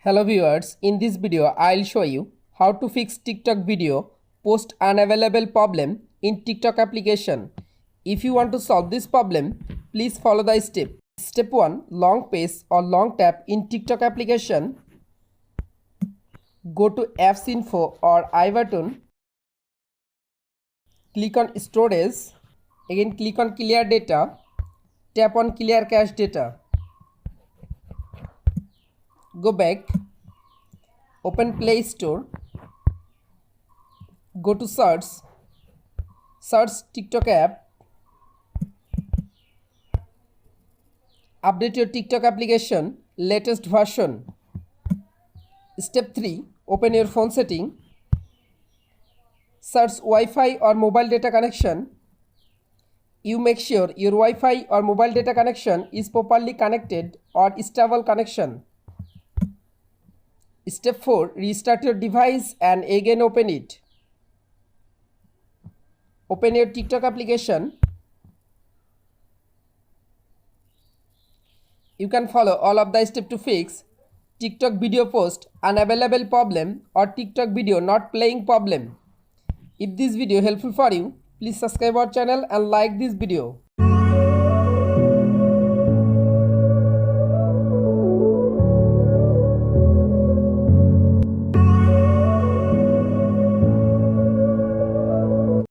Hello viewers, in this video I'll show you how to fix TikTok video post unavailable problem in TikTok application. If you want to solve this problem, please follow the step. Step 1. Long press or long tap in TikTok application. Go to apps info or I button. Click on storage. Again click on clear data. Tap on clear cache data. Go back, open Play Store, go to search TikTok app, update your TikTok application latest version. Step 3. Open your phone setting, search Wi-Fi or mobile data connection. You make sure your Wi-Fi or mobile data connection is properly connected or stable connection. Step 4. Restart your device and again open it. Open your TikTok application. You can follow all of the steps to fix TikTok video post unavailable problem or TikTok video not playing problem. If this video helpful for you, please subscribe our channel and like this video.